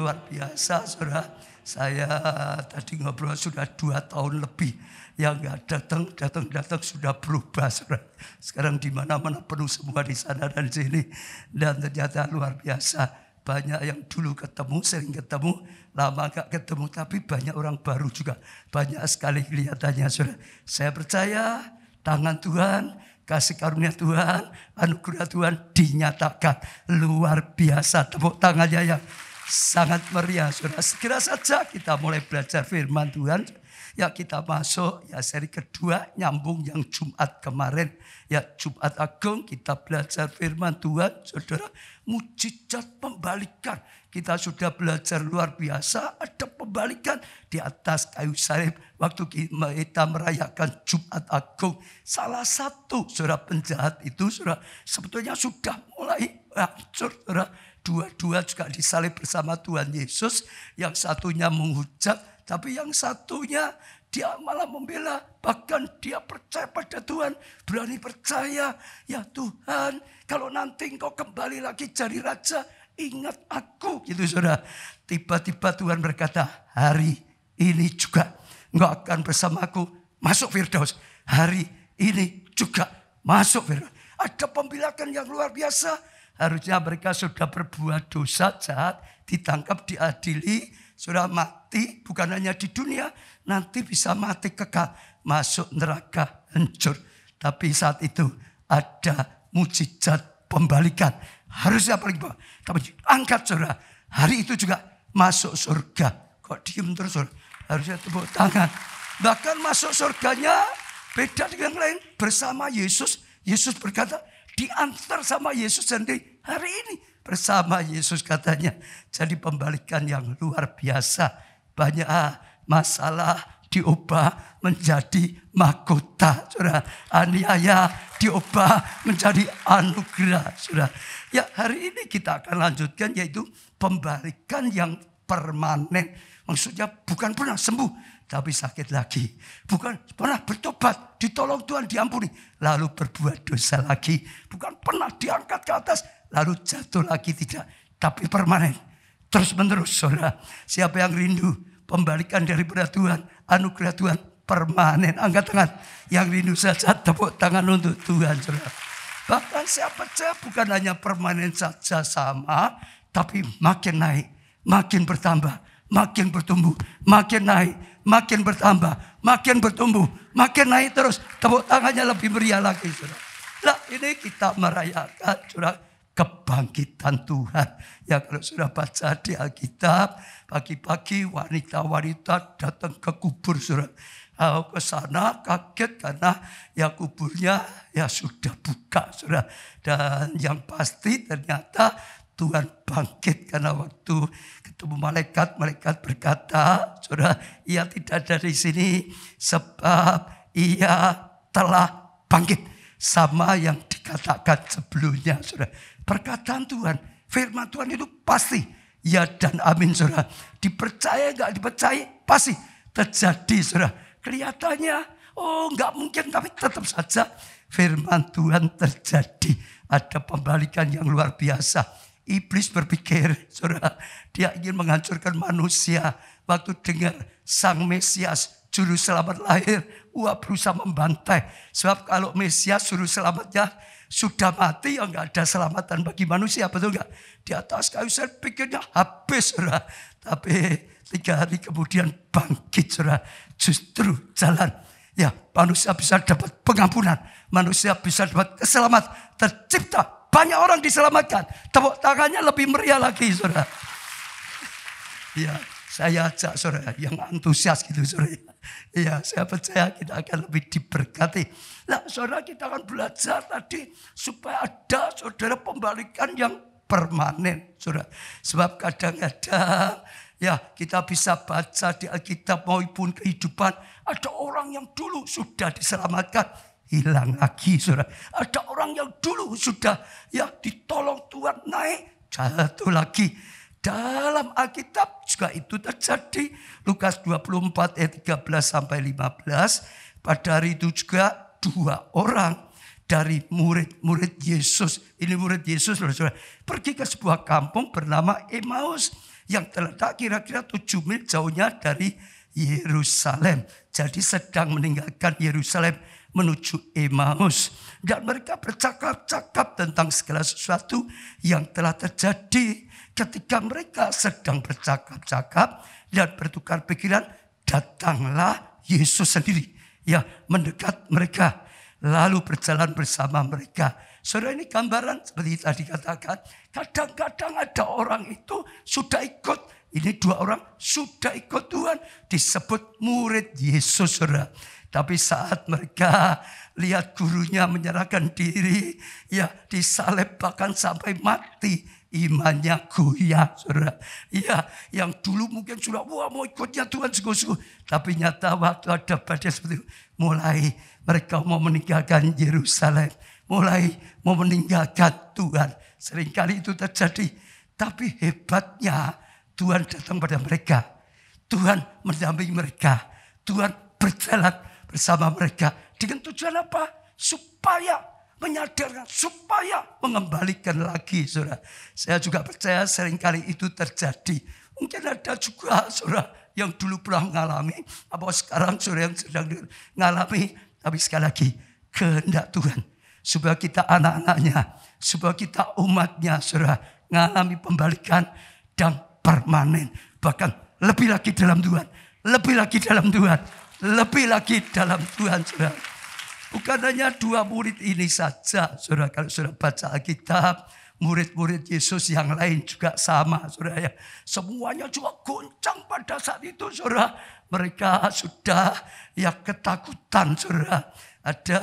luar biasa, saudara. Saya tadi ngobrol sudah 2 tahun lebih. Yang nggak datang sudah berubah, saudara. Sekarang di mana-mana penuh semua di sana dan sini. Dan ternyata luar biasa. Banyak yang dulu ketemu, sering ketemu, lama gak ketemu. Tapi banyak orang baru juga. Banyak sekali kelihatannya, saudara. Saya percaya tangan Tuhan, kasih karunia Tuhan, anugerah Tuhan dinyatakan luar biasa. Tepuk tangannya yang sangat meriah, saudara. Segera saja kita mulai belajar firman Tuhan. Ya, kita masuk ya seri kedua, nyambung yang Jumat kemarin. Ya, Jumat Agung kita belajar firman Tuhan, saudara. Mujizat pembalikan. Kita sudah belajar luar biasa. Ada pembalikan di atas kayu salib. Waktu kita merayakan Jumat Agung. Salah satu saudara penjahat itu saudara sebetulnya sudah mulai hancur, saudara. Dua-dua juga disalib bersama Tuhan Yesus. Yang satunya menghujat. Tapi yang satunya dia malah membela. Bahkan dia percaya pada Tuhan. Berani percaya. Ya Tuhan, kalau nanti engkau kembali lagi jadi raja, ingat aku. Gitu saudara. Tiba-tiba Tuhan berkata, hari ini juga engkau akan bersamaku masuk Firdaus. Hari ini juga masuk Firdaus. Ada pembilakan yang luar biasa. Harusnya mereka sudah berbuat dosa jahat, ditangkap, diadili, sudah mati, bukan hanya di dunia, nanti bisa mati kekal, masuk neraka, hancur. Tapi saat itu ada mujizat pembalikan. Harusnya paling bawah, tapi angkat saudara. Hari itu juga masuk surga. Kok diem terus saudara? Harusnya tepuk tangan. Bahkan masuk surganya beda dengan lain, bersama Yesus. Yesus berkata, diantar sama Yesus sendiri. Hari ini bersama Yesus katanya. Jadi pembalikan yang luar biasa. Banyak masalah diubah menjadi mahkota. Saudara. Aniaya diubah menjadi anugerah. Saudara. Ya, hari ini kita akan lanjutkan yaitu pembalikan yang permanen. Maksudnya bukan pernah sembuh. Tapi sakit lagi. Bukan pernah bertobat. Ditolong Tuhan, diampuni. Lalu berbuat dosa lagi. Bukan pernah diangkat ke atas. Lalu jatuh lagi, tidak. Tapi permanen. Terus menerus, saudara. Siapa yang rindu pembalikan daripada Tuhan. Anugerah Tuhan permanen. Angkat tangan. Yang rindu saja tepuk tangan untuk Tuhan, saudara. Bahkan saya percaya bukan hanya permanen saja sama. Tapi makin naik. Makin bertambah. Makin bertumbuh. Makin naik. Makin bertambah, makin bertumbuh, makin naik terus. Tepuk tangannya lebih meriah lagi, saudara. Nah, ini kita merayakan, saudara, kebangkitan Tuhan. Ya, kalau sudah baca di Alkitab, pagi-pagi wanita-wanita datang ke kubur, saudara. Ke sana kaget karena ya kuburnya ya sudah buka, saudara. Dan yang pasti ternyata Tuhan bangkit karena waktu ketemu malaikat berkata, saudara, ia tidak ada di sini sebab ia telah bangkit. Sama yang dikatakan sebelumnya, saudara. Perkataan Tuhan, firman Tuhan itu pasti ya dan amin, saudara. Dipercaya nggak dipercaya pasti terjadi, saudara. Kelihatannya nggak mungkin, tapi tetap saja firman Tuhan terjadi. Ada pembalikan yang luar biasa. Iblis berpikir, saudara, dia ingin menghancurkan manusia. Waktu dengar sang Mesias, juru selamat lahir, berusaha membantai. Sebab kalau Mesias, juru selamatnya sudah mati, ya nggak ada selamatan bagi manusia, betul nggak? Di atas kayu salib pikirnya habis, saudara. Tapi 3 hari kemudian bangkit, saudara. Justru jalan, ya manusia bisa dapat pengampunan, manusia bisa dapat keselamatan, tercipta. Banyak orang diselamatkan. Tepuk tangannya lebih meriah lagi, saudara. Ya, saya ajak saudara yang antusias gitu, saudara. Ya, saya percaya kita akan lebih diberkati. Nah, saudara, kita akan belajar tadi supaya ada, saudara, pembalikan yang permanen, saudara. Sebab kadang-kadang ya kita bisa baca di Alkitab maupun kehidupan. Ada orang yang dulu sudah diselamatkan. Hilang lagi, saudara. Ada orang yang dulu sudah ya ditolong Tuhan naik, jatuh lagi. Dalam Alkitab juga itu terjadi. Lukas 24 ayat 13 sampai 15. Pada hari itu juga 2 orang dari murid-murid Yesus. Ini murid Yesus, saudara. Pergi ke sebuah kampung bernama Emmaus. yang terletak kira-kira 7 mil jauhnya dari Yerusalem. Jadi sedang meninggalkan Yerusalem menuju Emmaus. Dan mereka bercakap-cakap tentang segala sesuatu yang telah terjadi. Ketika mereka sedang bercakap-cakap dan bertukar pikiran, datanglah Yesus sendiri. Ya, mendekat mereka. Lalu berjalan bersama mereka. Saudara, ini gambaran seperti tadi katakan. Kadang-kadang ada orang itu sudah ikut. Ini 2 orang sudah ikut Tuhan. Disebut murid Yesus, saudara. Tapi saat mereka lihat gurunya menyerahkan diri, ya disalib bahkan sampai mati, imannya goyah, saudara. Ya, yang dulu mungkin sudah wah mau ikutnya Tuhan sungguh-sungguh. Tapi nyata waktu ada badai seperti itu, mulai mereka mau meninggalkan Yerusalem, mulai mau meninggalkan Tuhan. Seringkali itu terjadi. Tapi hebatnya Tuhan datang pada mereka. Tuhan mendampingi mereka. Tuhan berjalan bersama mereka. Dengan tujuan apa? Supaya menyadarkan, supaya mengembalikan lagi, saudara. Saya juga percaya seringkali itu terjadi. Mungkin ada juga saudara yang dulu pernah mengalami, apa sekarang saudara yang sedang mengalami. Tapi sekali lagi, kehendak Tuhan. Supaya kita anak-anaknya, supaya kita umatnya, saudara, mengalami pembalikan dan permanen. Bahkan lebih lagi dalam Tuhan. Lebih lagi dalam Tuhan. Lebih lagi dalam Tuhan, saudara. Bukan hanya 2 murid ini saja, saudara. Kalau saudara baca Alkitab, murid-murid Yesus yang lain juga sama, saudara. Ya. Semuanya juga goncang pada saat itu, saudara. Mereka sudah ya ketakutan, saudara. Ada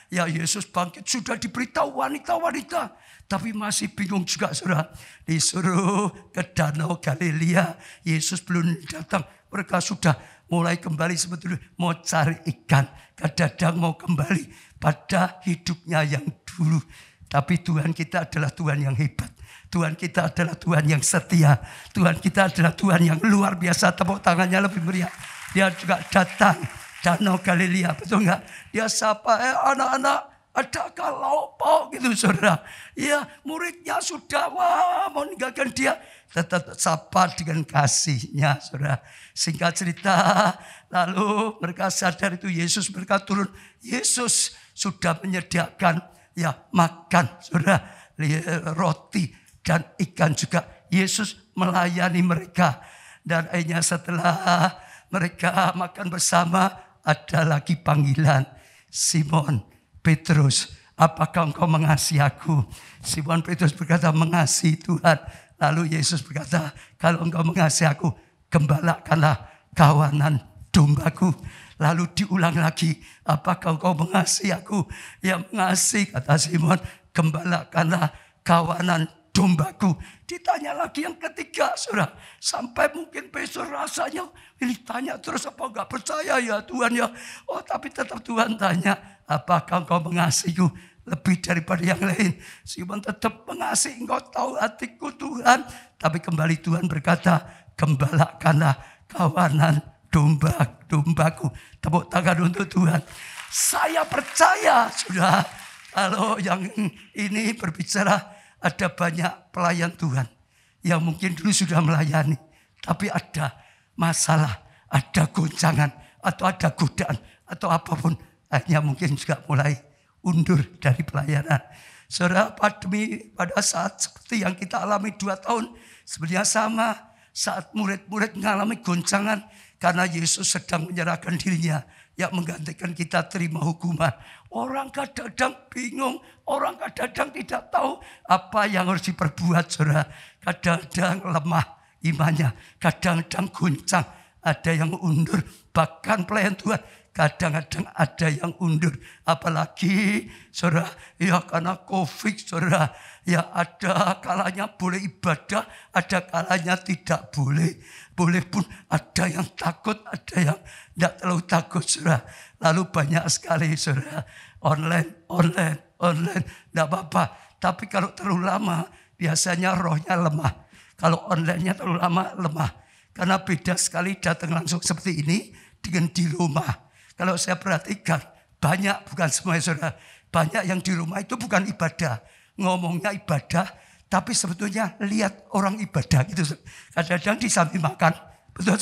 ya Yesus bangkit, sudah diberitahu wanita-wanita. Tapi masih bingung juga, saudara. Disuruh ke Danau Galilea. Yesus belum datang. Mereka sudah mulai kembali sebetulnya mau cari ikan. Kadang-kadang mau kembali pada hidupnya yang dulu. Tapi Tuhan kita adalah Tuhan yang hebat. Tuhan kita adalah Tuhan yang setia. Tuhan kita adalah Tuhan yang luar biasa. Tepuk tangannya lebih meriah. Dia juga datang Danau Galilea, betul enggak? Dia sapa, anak-anak. Adakah lauk pauk gitu, saudara? Ya, muridnya sudah mau meninggalkan dia. Tetap sapa dengan kasihnya, saudara. Singkat cerita, lalu mereka sadar itu Yesus, mereka turun. Yesus sudah menyediakan ya makan, saudara. Roti dan ikan juga. Yesus melayani mereka. Dan akhirnya setelah mereka makan bersama, ada lagi panggilan. Simon Petrus, apakah engkau mengasihi aku? Simon Petrus berkata, mengasihi Tuhan. Lalu Yesus berkata, kalau engkau mengasihi aku, gembalakanlah kawanan dombaku. Lalu diulang lagi, apakah engkau mengasihi aku? Ya mengasihi, kata Simon, gembalakanlah kawanan dombaku. Ditanya lagi yang ketiga, saudara. Sampai mungkin Petrus rasanya, ini tanya terus apa enggak percaya ya Tuhan ya. Oh tapi tetap Tuhan tanya, apakah engkau mengasihiku lebih daripada yang lain? Simon tetap mengasihi, engkau tahu hatiku Tuhan. Tapi kembali Tuhan berkata, gembalakanlah kawanan dombaku. Tepuk tangan untuk Tuhan. Saya percaya sudah, kalau yang ini berbicara, ada banyak pelayan Tuhan yang mungkin dulu sudah melayani. Tapi ada masalah, ada goncangan, atau ada godaan, atau apapun. Akhirnya mungkin juga mulai undur dari pelayanan. Saudara, pandemi pada saat seperti yang kita alami 2 tahun. Sebenarnya sama saat murid-murid mengalami goncangan. Karena Yesus sedang menyerahkan dirinya. Yang menggantikan kita terima hukuman. Orang kadang-kadang bingung. Orang kadang-kadang tidak tahu apa yang harus diperbuat, saudara. Kadang-kadang lemah imannya. Kadang-kadang goncang. Ada yang undur. Bahkan pelayan Tuhan. Kadang-kadang ada yang undur. Apalagi saudara, ya karena COVID, saudara. Ya ada kalanya boleh ibadah, ada kalanya tidak boleh. Boleh pun ada yang takut, ada yang tidak terlalu takut, saudara. Lalu banyak sekali, saudara. Online. Tidak apa-apa. Tapi kalau terlalu lama, biasanya rohnya lemah. Kalau online-nya terlalu lama, lemah. Karena beda sekali datang langsung seperti ini dengan di rumah. Kalau saya perhatikan, banyak, bukan semua saudara. Banyak yang di rumah itu bukan ibadah. Ngomongnya ibadah, Tapi sebetulnya lihat orang ibadah gitu. Kadang-kadang di sambil makan. Betul,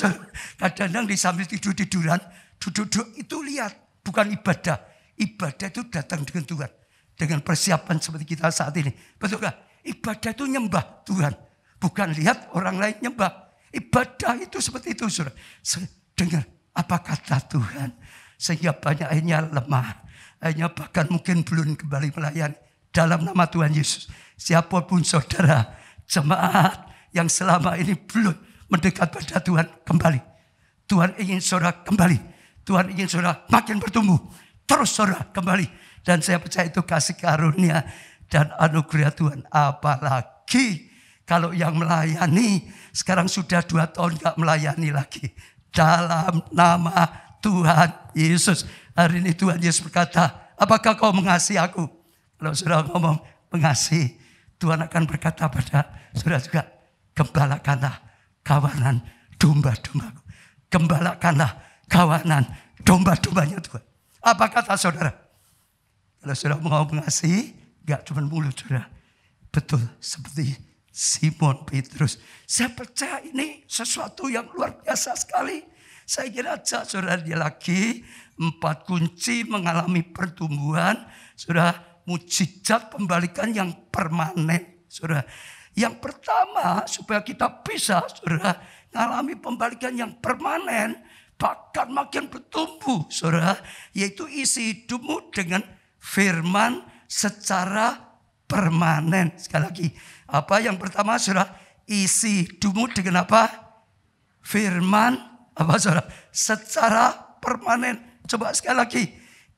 kadang-kadang di sambil tidur-tiduran. Duduk-duduk itu lihat. Bukan ibadah. Ibadah itu datang dengan Tuhan. Dengan persiapan seperti kita saat ini. Betul gak? Ibadah itu nyembah Tuhan. Bukan lihat orang lain nyembah. Ibadah itu seperti itu. Saudara. Dengar apa kata Tuhan. Sehingga banyak akhirnya lemah. Akhirnya bahkan mungkin belum kembali melayani. Dalam nama Tuhan Yesus. Siapapun saudara, jemaat yang selama ini belum mendekat pada Tuhan, kembali. Tuhan ingin saudara kembali. Tuhan ingin saudara makin bertumbuh. Terus saudara kembali. Dan saya percaya itu kasih karunia dan anugerah Tuhan. Apalagi kalau yang melayani sekarang sudah 2 tahun gak melayani lagi. Dalam nama Tuhan Yesus. Hari ini Tuhan Yesus berkata, apakah kau mengasihi aku? Kalau saudara ngomong mengasihi, Tuhan akan berkata pada saudara juga, gembalakanlah kawanan domba-dombaku. Gembalakanlah kawanan domba-dombanya Tuhan. Apa kata saudara? Kalau saudara mau mengasihi, gak cuma mulut saudara. Betul, seperti Simon Petrus. Saya percaya ini sesuatu yang luar biasa sekali. Saya kira aja saudara dia lagi 4 kunci mengalami pertumbuhan. Saudara, mujizat pembalikan yang permanen. Saudara, yang pertama supaya kita bisa saudara mengalami pembalikan yang permanen. Bahkan makin bertumbuh saudara. Yaitu isi hidupmu dengan firman secara permanen. Sekali lagi. Apa yang pertama saudara? Isi hidupmu dengan apa? Firman. Apa saudara? Secara permanen. Coba sekali lagi.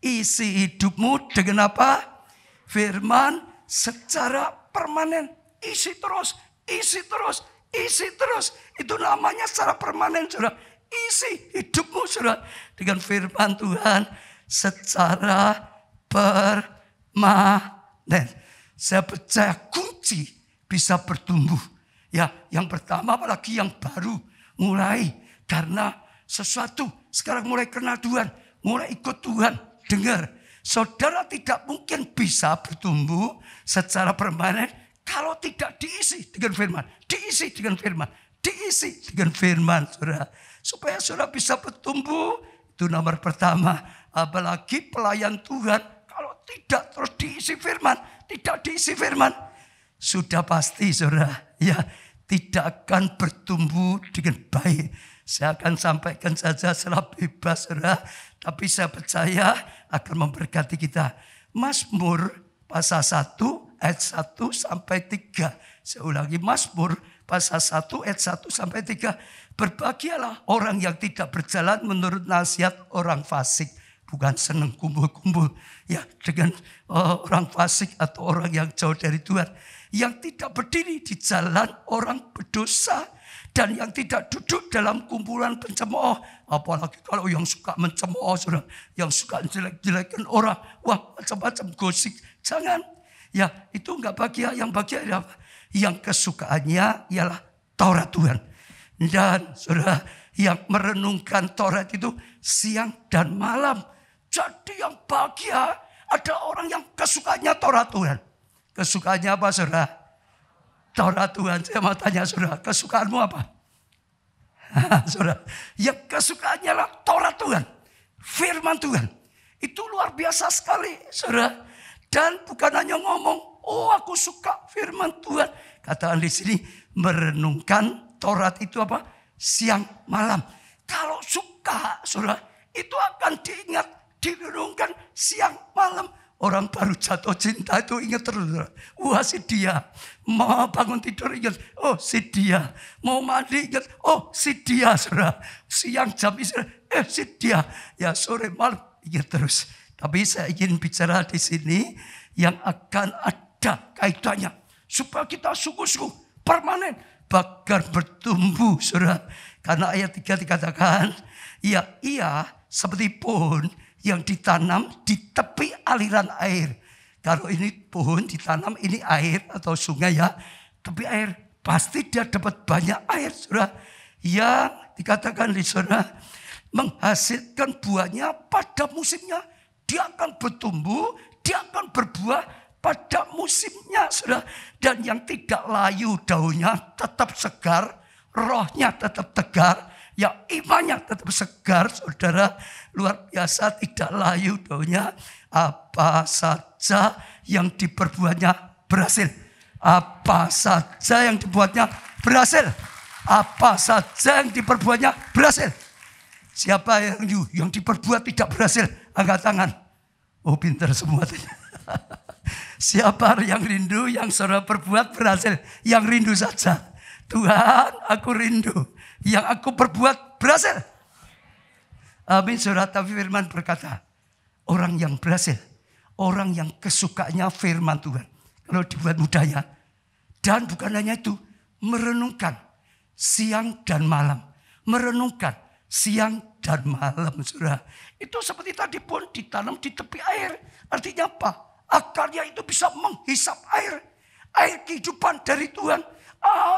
Isi hidupmu dengan apa? Firman secara permanen. Isi terus. Isi terus. Isi terus. Itu namanya secara permanen saudara. Isi hidupmu saudara. Dengan firman Tuhan. Secara permanen. Saya percaya kunci bisa bertumbuh. Ya, yang pertama apalagi yang baru. Mulai karena sesuatu. Sekarang mulai kenal Tuhan. Mulai ikut Tuhan. Dengar. Saudara tidak mungkin bisa bertumbuh secara permanen kalau tidak diisi dengan firman. Diisi dengan firman. Diisi dengan firman saudara. Supaya saudara bisa bertumbuh. Itu nomor pertama. Apalagi pelayan Tuhan. Kalau tidak terus diisi firman. Tidak diisi firman. Sudah pasti saudara. Ya, tidak akan bertumbuh dengan baik. Saya akan sampaikan saja secara bebas saudara. Tapi saya percaya akan memberkati kita. Mazmur pasal 1 ayat 1 sampai 3. Saya ulangi, Mazmur pasal 1 ayat 1 sampai 3. Berbahagialah orang yang tidak berjalan menurut nasihat orang fasik. Bukan senang kumpul-kumpul ya dengan orang fasik atau orang yang jauh dari Tuhan. Yang tidak berdiri di jalan orang berdosa. Dan yang tidak duduk dalam kumpulan pencemooh. Apalagi kalau yang suka mencemooh saudara. Yang suka jelek-jelekan orang. Wah, macam-macam gosip. Jangan. Ya, itu enggak bahagia. Yang bahagia adalah apa? Yang kesukaannya ialah Taurat Tuhan. Dan saudara, yang merenungkan Taurat itu siang dan malam. Jadi yang bahagia ada orang yang kesukaannya Taurat Tuhan. Kesukaannya apa saudara? Taurat Tuhan. Saya mau tanya saudara, kesukaanmu apa? Saudara, yang kesukaannya adalah Taurat Tuhan. Firman Tuhan. Itu luar biasa sekali saudara. Dan bukan hanya ngomong, oh aku suka firman Tuhan. Katakan di sini, merenungkan Taurat itu apa? Siang malam. Kalau suka saudara, itu akan diingat, direnungkan siang malam. Orang baru jatuh cinta itu ingat terus. Wah si dia. Mau bangun tidur ingat. Oh si dia. Mau mandi ingat. Oh si dia saudara. Siang jam istirahat. Si dia. Ya sore malam ingat terus. Tapi saya ingin bicara di sini. Yang akan ada kaitannya. Supaya kita sungguh-sungguh permanen. Bahkan bertumbuh saudara. Karena ayat 3 dikatakan. Ya ia seperti pohon yang ditanam di tepi aliran air. Kalau ini pohon ditanam, ini air atau sungai ya. Tepi air, pasti dia dapat banyak air saudara. Yang dikatakan di sana, menghasilkan buahnya pada musimnya. Dia akan bertumbuh, dia akan berbuah pada musimnya, saudara. Dan yang tidak layu daunnya tetap segar, rohnya tetap tegar, ya imannya tetap segar, saudara. Luar biasa, tidak layu daunnya. Apa saja yang diperbuatnya berhasil. Apa saja yang dibuatnya berhasil. Apa saja yang diperbuatnya berhasil. Siapa yang diperbuat tidak berhasil? Angkat tangan. Oh, pintar semua. Siapa yang rindu, yang saudara perbuat berhasil. Yang rindu saja. Tuhan, aku rindu. Yang aku perbuat berhasil. Amin, saudara. Tapi firman berkata, orang yang berhasil, orang yang kesukanya firman Tuhan. Kalau dibuat mudah ya. Dan bukan hanya itu, merenungkan siang dan malam. Merenungkan siang dan malam, saudara. Itu seperti tadi pun ditanam di tepi air. Artinya apa? Akarnya itu bisa menghisap air. Air kehidupan dari Tuhan.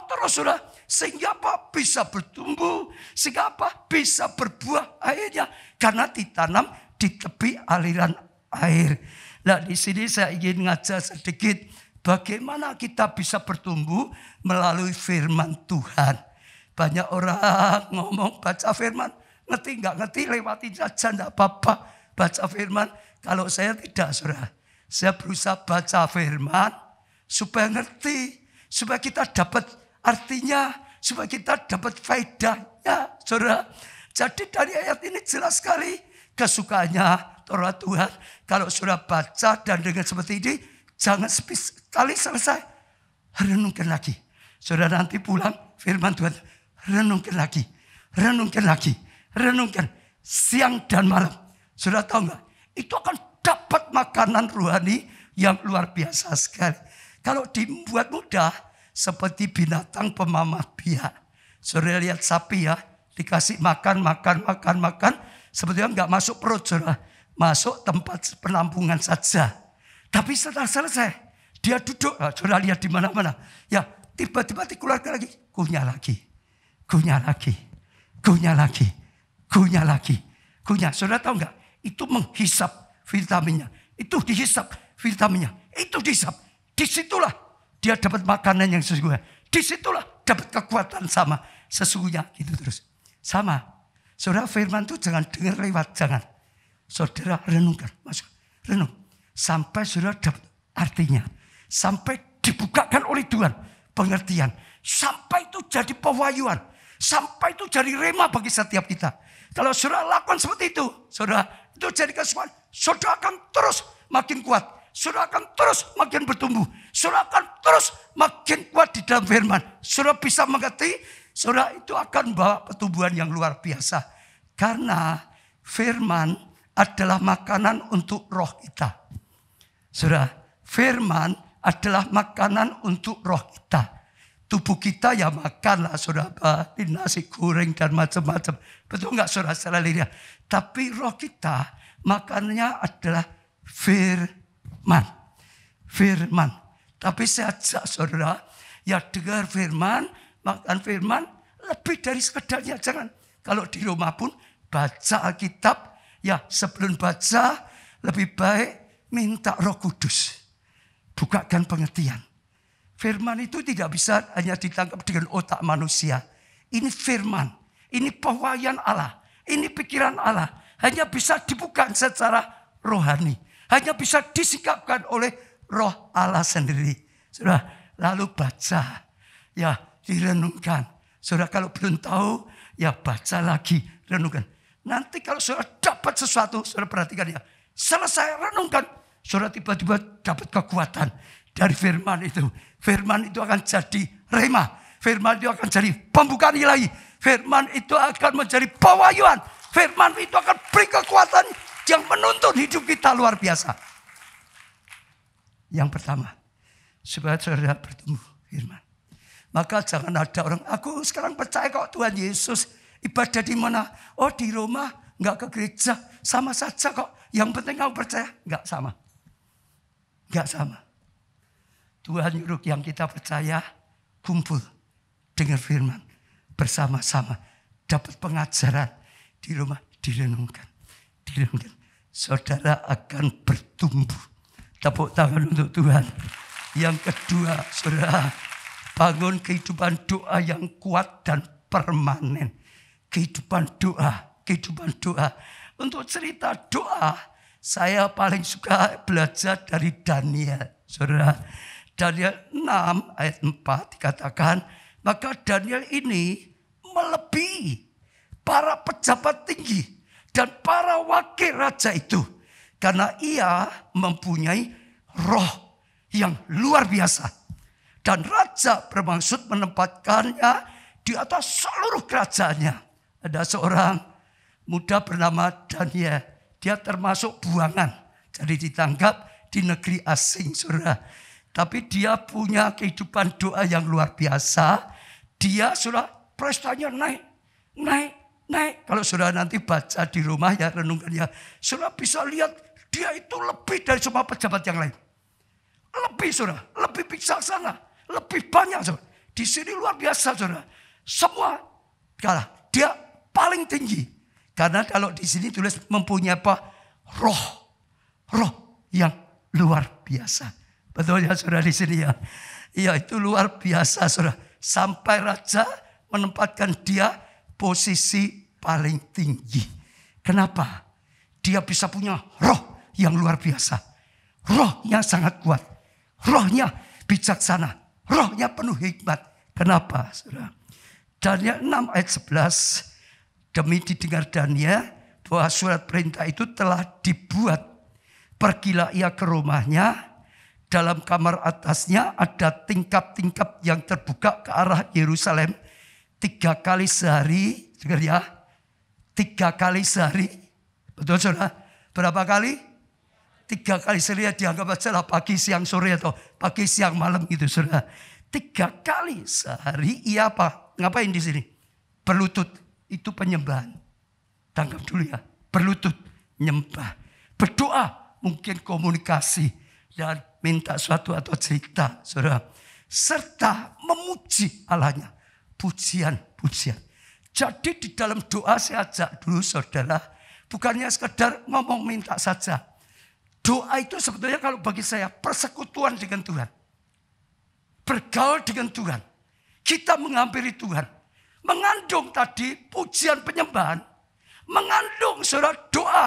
Terus saudara. Sehingga apa? Bisa bertumbuh. Sehingga apa? Bisa berbuah airnya. Karena ditanam di tepi aliran air. Nah, di sini saya ingin ngajar sedikit. Bagaimana kita bisa bertumbuh melalui firman Tuhan. Banyak orang ngomong baca firman. Ngerti nggak ngerti lewatin saja enggak apa-apa. Baca firman. Kalau saya tidak, saudara. Saya berusaha baca firman supaya ngerti. Supaya kita dapat artinya. Supaya kita dapat faedahnya, saudara. Jadi dari ayat ini jelas sekali. Kesukaannya Torah Tuhan. Kalau saudara baca dan dengar seperti ini. Jangan sekali selesai. Renungkan lagi. Saudara nanti pulang firman Tuhan. Renungkan lagi. Renungkan lagi. Renungkan. Siang dan malam. Saudara tahu nggak? Itu akan dapat makanan rohani yang luar biasa sekali. Kalau dibuat mudah, seperti binatang pemamah biak. Saudara lihat sapi ya, dikasih makan. Sebetulnya nggak masuk perut, saudara. Masuk tempat penampungan saja. Tapi setelah selesai, dia duduk. Saudara lihat di mana-mana. Ya, tiba-tiba dikeluarkan lagi. Kunyah lagi. Saudara tahu nggak? Itu menghisap vitaminnya. Itu dihisap vitaminnya. Itu dihisap. Disitulah dia dapat makanan yang sesungguhnya. Disitulah dapat kekuatan sama. Sesungguhnya gitu terus. Sama. Saudara firman itu jangan dengar lewat. Jangan. Saudara renungkan. Masuk. Renung. Sampai saudara dapat artinya. Sampai dibukakan oleh Tuhan. Pengertian. Sampai itu jadi pewahyuan. Sampai itu jadi rema bagi setiap kita. Kalau saudara lakukan seperti itu. Saudara itu jadi kesukaan. Saudara akan terus makin kuat. Saudara akan terus makin bertumbuh. Saudara akan terus makin kuat di dalam firman. Saudara bisa mengerti. Saudara itu akan bawa pertumbuhan yang luar biasa. Karena firman adalah makanan untuk roh kita. Saudara, firman adalah makanan untuk roh kita. Tubuh kita ya makanlah saudara, nasi goreng dan macam-macam. Betul nggak saudara secara lidah? Tapi roh kita makanannya adalah firman. Tapi saya ajak saudara, ya dengar firman, makan firman, lebih dari sekedarnya. Jangan. Kalau di rumah pun baca Alkitab, ya sebelum baca lebih baik minta Roh Kudus. Bukakan pengertian. Firman itu tidak bisa hanya ditangkap dengan otak manusia. Ini firman. Ini pewahyuan Allah. Ini pikiran Allah. Hanya bisa dibuka secara rohani. Hanya bisa disikapkan oleh roh Allah sendiri. Saudara, lalu baca. Ya, direnungkan. Saudara kalau belum tahu, ya baca lagi. Renungkan. Nanti kalau saudara dapat sesuatu, saudara perhatikan ya. Selesai renungkan. Saudara tiba-tiba dapat kekuatan dari firman itu. Firman itu akan jadi rema. Firman itu akan jadi pembukaan ilahi. Firman itu akan menjadi pewahyuan. Firman itu akan beri kekuatan yang menuntun hidup kita luar biasa. Yang pertama, supaya saudara bertumbuh firman. Maka jangan ada orang, aku sekarang percaya kok Tuhan Yesus. Ibadah di mana? Oh di rumah, enggak ke gereja. Sama saja kok. Yang penting kamu percaya. Enggak sama. Enggak sama. Tuhan nyuruh yang kita percaya kumpul dengar firman bersama-sama, dapat pengajaran di rumah, direnungkan. Saudara akan bertumbuh Tepuk tangan untuk Tuhan. Yang kedua, saudara, bangun kehidupan doa yang kuat dan permanen. Kehidupan doa. Untuk cerita doa, saya paling suka belajar dari Daniel. Saudara, Daniel 6 ayat 4 dikatakan, maka Daniel ini melebihi para pejabat tinggi dan para wakil raja itu. Karena ia mempunyai roh yang luar biasa. Dan raja bermaksud menempatkannya di atas seluruh kerajaannya. Ada seorang muda bernama Daniel. Dia termasuk buangan. Jadi ditangkap di negeri asing, saudara. Tapi dia punya kehidupan doa yang luar biasa. Dia sudah prestasinya naik. Kalau saudara nanti baca di rumah ya, renungkan ya. Saudara bisa lihat dia itu lebih dari semua pejabat yang lain. Lebih, saudara, lebih bijaksana, lebih banyak, saudara. Di sini luar biasa, saudara. Semua kalah. Dia paling tinggi. Karena kalau di sini tulis mempunyai apa? Roh yang luar biasa. Betul ya, saudara, di sini ya. Iya, itu luar biasa, saudara. Sampai raja menempatkan dia posisi paling tinggi. Kenapa? Dia bisa punya roh yang luar biasa. Roh yang sangat kuat. Rohnya bijaksana. Rohnya penuh hikmat. Kenapa, saudara? Daniel 6 ayat 11. Demi didengar Daniel bahwa surat perintah itu telah dibuat. Pergilah ia ke rumahnya. Dalam kamar atasnya ada tingkap-tingkap yang terbuka ke arah Yerusalem. 3 kali sehari. Dengar ya. 3 kali sehari. Betul, saudara? Berapa kali? 3 kali sehari, dianggap aja lah pagi, siang, sore atau pagi, siang, malam gitu, saudara. 3 kali sehari ia apa? Ngapain di sini? Berlutut. Itu penyembahan. Tangkap dulu ya. Berlutut, nyembah. Berdoa, mungkin komunikasi dan minta suatu atau cerita, saudara. Serta memuji Allahnya. Pujian. Jadi di dalam doa saya ajak dulu, saudara. Bukannya sekedar ngomong minta saja. Doa itu sebetulnya kalau bagi saya persekutuan dengan Tuhan. Bergaul dengan Tuhan. Kita menghampiri Tuhan. Mengandung tadi pujian penyembahan. Mengandung saudara doa.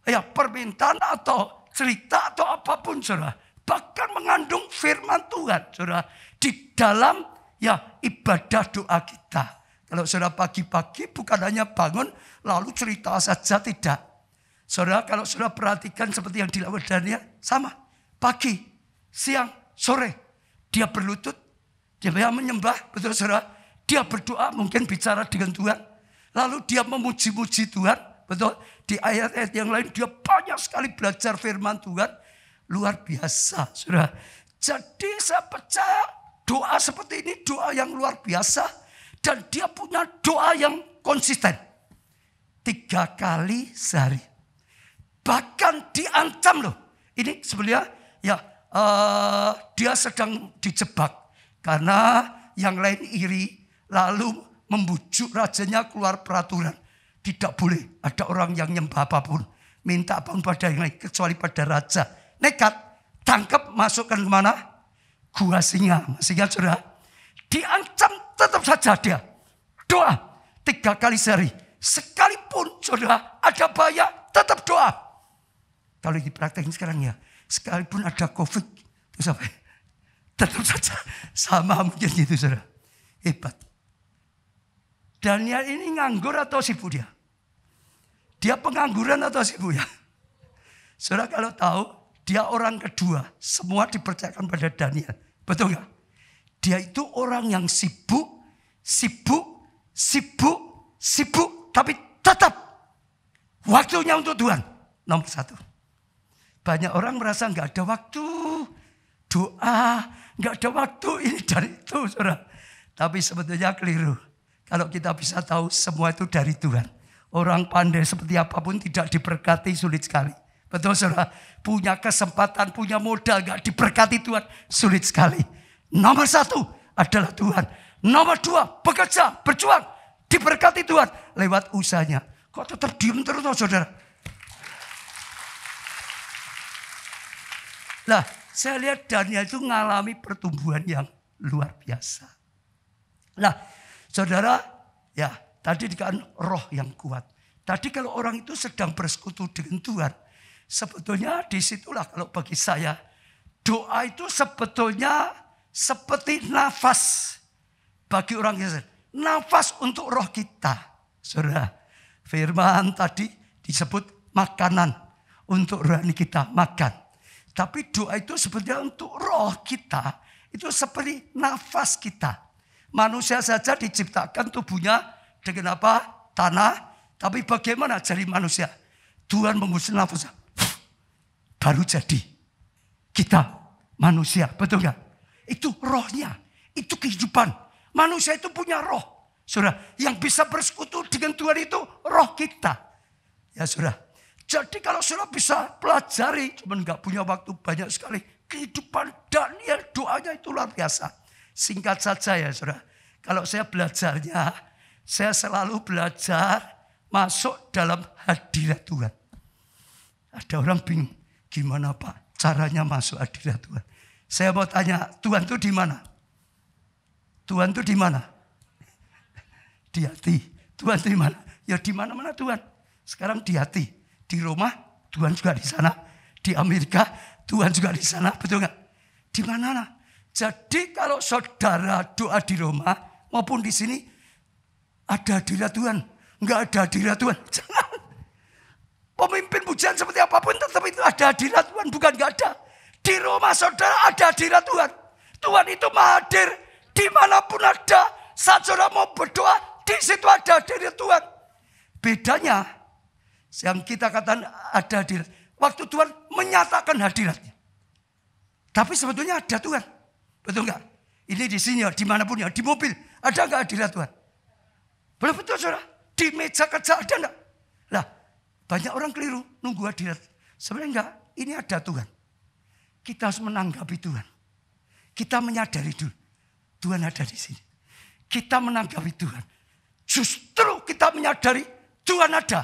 Ya permintaan atau cerita atau apapun saudara. Bahkan mengandung firman Tuhan saudara. Di dalam ya ibadah doa kita. Kalau saudara pagi-pagi bukan hanya bangun lalu cerita saja, tidak. Saudara, kalau saudara perhatikan seperti yang dilakukan Daniel, sama. Pagi, siang, sore. Dia berlutut, dia menyembah, betul saudara. Dia berdoa, mungkin bicara dengan Tuhan. Lalu dia memuji-muji Tuhan, betul. Di ayat-ayat yang lain, dia banyak sekali belajar firman Tuhan. Luar biasa, saudara. Jadi saya percaya doa seperti ini, doa yang luar biasa. Dan dia punya doa yang konsisten. 3 kali sehari. Bahkan diancam loh. Ini sebenarnya ya dia sedang dijebak. Karena yang lain iri. Lalu membujuk rajanya keluar peraturan. Tidak boleh ada orang yang nyembah apapun. Minta apapun pada yang lain. Kecuali pada raja. Nekat. Tangkap masukkan kemana? Gua singa. Masih ingat saudara? Diancam tetap saja dia. Doa. 3 kali sehari. Sekalipun saudara ada bahaya. Tetap doa. Kalau dipraktekin sekarang ya, sekalipun ada COVID, terus apa? Tetap saja sama mungkin gitu, saudara. Hebat. Daniel ini nganggur atau sibuk dia? Dia pengangguran atau sibuk ya? Saudara kalau tahu, dia orang kedua, semua dipercayakan pada Daniel. Betul nggak? Dia itu orang yang sibuk, tapi tetap waktunya untuk Tuhan. Nomor 1. Banyak orang merasa nggak ada waktu doa, nggak ada waktu ini dan itu, saudara. Tapi sebetulnya keliru. Kalau kita bisa tahu semua itu dari Tuhan. Orang pandai seperti apapun tidak diberkati sulit sekali. Betul, saudara. Punya kesempatan, punya modal, nggak diberkati Tuhan sulit sekali. Nomor 1 adalah Tuhan. Nomor 2 bekerja, berjuang, diberkati Tuhan lewat usahanya. Kok tetap diem terus, saudara? Lah, saya lihat Daniel itu mengalami pertumbuhan yang luar biasa. Nah, saudara, ya tadi dikatakan roh yang kuat. Tadi kalau orang itu sedang bersekutu dengan Tuhan, sebetulnya disitulah kalau bagi saya, doa itu sebetulnya seperti nafas bagi orang Kristen. Nafas untuk roh kita. Saudara, firman tadi disebut makanan untuk rohani kita, makan. Tapi doa itu sebetulnya untuk roh kita, itu seperti nafas kita. Manusia saja diciptakan tubuhnya dengan apa? Tanah. Tapi bagaimana jadi manusia? Tuhan mengusir nafas. Baru jadi. Kita manusia. Betul nggak? Itu rohnya. Itu kehidupan. Manusia itu punya roh. Saudara, yang bisa bersekutu dengan Tuhan itu roh kita. Ya saudara. Jadi kalau saudara bisa pelajari. Cuman nggak punya waktu banyak sekali. Kehidupan Daniel doanya itu luar biasa. Singkat saja ya saudara. Kalau saya belajarnya. Saya selalu belajar masuk dalam hadirat Tuhan. Ada orang bingung. Gimana Pak caranya masuk hadirat Tuhan? Saya mau tanya, Tuhan itu di mana? Tuhan itu di mana? Di hati. Tuhan itu di mana? Ya di mana-mana Tuhan. Sekarang di hati. Di Roma, Tuhan juga di sana. Di Amerika, Tuhan juga di sana. Betul nggak? Di mana? Jadi kalau saudara doa di Roma maupun di sini, ada hadirat Tuhan. Enggak ada hadirat Tuhan. Jangan. Pemimpin pujian seperti apapun tetap itu ada hadirat Tuhan. Bukan enggak ada. Di Roma saudara ada hadirat Tuhan. Tuhan itu maha hadir. Dimanapun ada. Saat saudara mau berdoa. Di situ ada hadirat Tuhan. Bedanya. Yang kita katakan ada hadirat. Waktu Tuhan menyatakan hadiratnya. Tapi sebetulnya ada Tuhan. Betul enggak? Ini di sini ya. Dimanapun ya. Di mobil. Ada enggak hadirat Tuhan? Boleh betul saudara. Di meja kerja ada enggak? Lah, banyak orang keliru nunggu hadirat. Sebenarnya enggak, ini ada Tuhan. Kita harus menanggapi Tuhan. Kita menyadari dulu, Tuhan ada di sini. Kita menanggapi Tuhan. Justru kita menyadari Tuhan ada.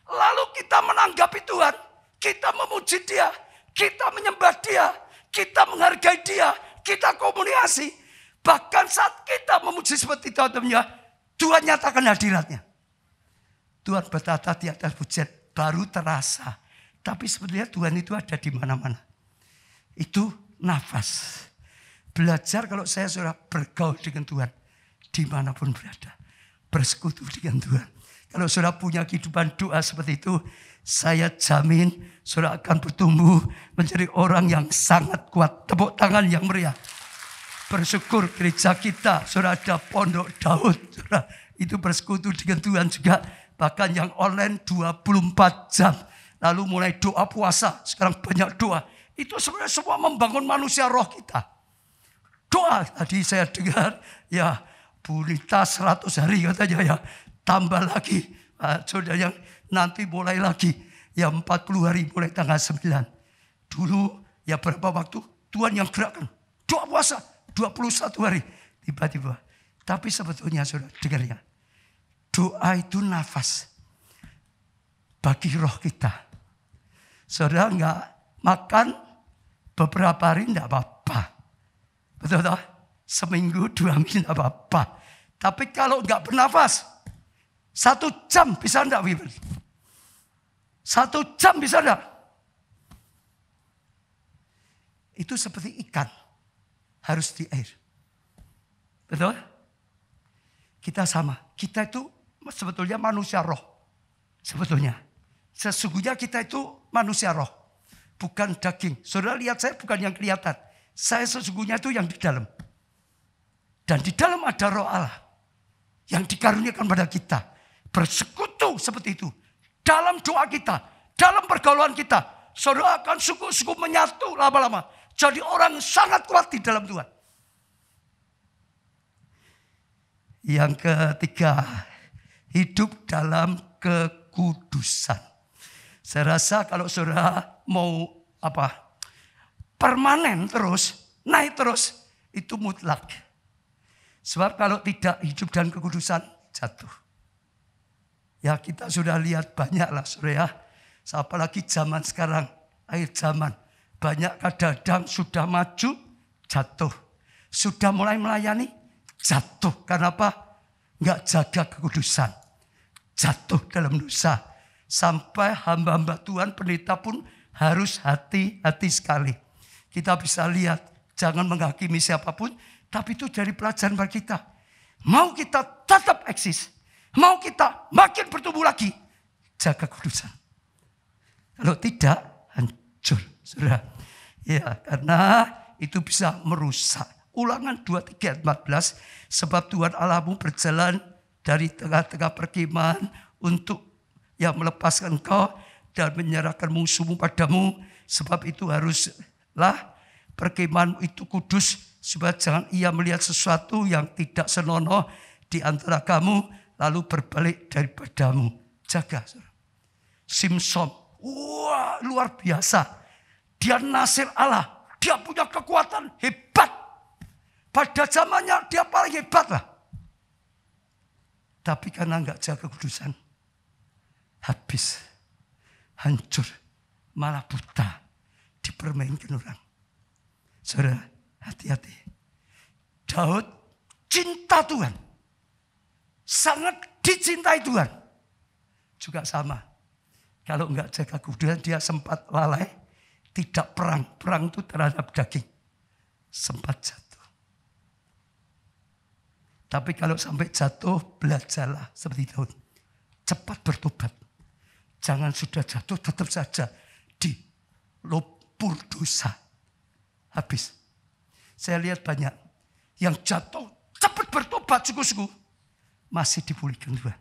Lalu kita menanggapi Tuhan. Kita memuji Dia. Kita menyembah Dia. Kita menghargai Dia. Kita komunikasi. Bahkan saat kita memuji seperti itu, Tuhan nyatakan hadiratnya. Tuhan bertata di atas pujian baru terasa. Tapi sebetulnya Tuhan itu ada di mana-mana. Itu nafas. Belajar kalau saya sudah bergaul dengan Tuhan. Dimanapun berada. Bersekutu dengan Tuhan. Kalau saudara punya kehidupan doa seperti itu. Saya jamin saudara akan bertumbuh menjadi orang yang sangat kuat. Tepuk tangan yang meriah. Bersyukur gereja kita. Saudara ada Pondok Daud. Saudara itu bersekutu dengan Tuhan juga. Bahkan yang online 24 jam. Lalu mulai doa puasa. Sekarang banyak doa. Itu sebenarnya semua membangun manusia roh kita. Doa. Tadi saya dengar. Ya Bu Rita 100 hari katanya ya. Tambah lagi. Saudara yang nanti mulai lagi. Ya 40 hari mulai tanggal 9. Dulu ya berapa waktu. Tuhan yang gerakkan. Doa puasa. 21 hari. Tiba-tiba. Tapi sebetulnya saudara dengar ya. Doa itu nafas bagi roh kita. Saudara enggak makan beberapa hari enggak apa-apa. Betul tak? Seminggu 2 minggu enggak apa-apa. Tapi kalau enggak bernafas, 1 jam bisa enggak? 1 jam bisa enggak? Itu seperti ikan. Harus di air. Betul? Kita sama. Kita itu sebetulnya manusia roh. Sebetulnya. Sesungguhnya kita itu manusia roh. Bukan daging. Saudara lihat saya bukan yang kelihatan. Saya sesungguhnya itu yang di dalam. Dan di dalam ada roh Allah. Yang dikaruniakan pada kita. Bersekutu seperti itu. Dalam doa kita. Dalam pergaulan kita. Saudara akan suku-suku menyatu lama-lama. Jadi orang sangat kuat di dalam Tuhan. Yang ketiga, hidup dalam kekudusan. Saya rasa kalau saudara mau permanen terus, naik terus, itu mutlak. Sebab kalau tidak hidup dalam kekudusan, jatuh. Ya kita sudah lihat banyak lah saudara ya. Apalagi zaman sekarang, akhir zaman. Banyak kadang-kadang sudah maju, jatuh. Sudah mulai melayani, jatuh. Karena apa? Enggak jaga kekudusan. Jatuh dalam dosa. Sampai hamba-hamba Tuhan, pendeta pun harus hati-hati sekali. Kita bisa lihat, jangan menghakimi siapapun. Tapi itu dari pelajaran bagi kita. Mau kita tetap eksis. Mau kita makin bertumbuh lagi. Jaga kekudusan. Kalau tidak, hancur. Saudara. Ya, karena itu bisa merusak. Ulangan 23 ayat 14. Sebab Tuhan Allahmu berjalan dari tengah-tengah perkemahan untuk melepaskan engkau dan menyerahkan musuhmu padamu. Sebab itu haruslah perkemahanmu itu kudus. Supaya jangan ia melihat sesuatu yang tidak senonoh di antara kamu. Lalu berbalik daripadamu. Jaga. Simson. Wah, luar biasa. Dia nasir Allah. Dia punya kekuatan hebat. Pada zamannya dia paling hebat lah. Tapi karena enggak jaga kekudusan. Habis. Hancur. Malah buta. Dipermainkan orang. Saudara, hati-hati. Daud cinta Tuhan. Sangat dicintai Tuhan. Juga sama. Kalau enggak jaga kekudusan dia sempat lalai. Tidak perang. Perang itu terhadap daging. Sempat jatuh. Tapi kalau sampai jatuh, belajarlah seperti Daud. Cepat bertobat. Jangan sudah jatuh, tetap saja di lumpur dosa. Habis. Saya lihat banyak yang jatuh, cepat bertobat sungguh-sungguh. Masih dipulihkan Tuhan.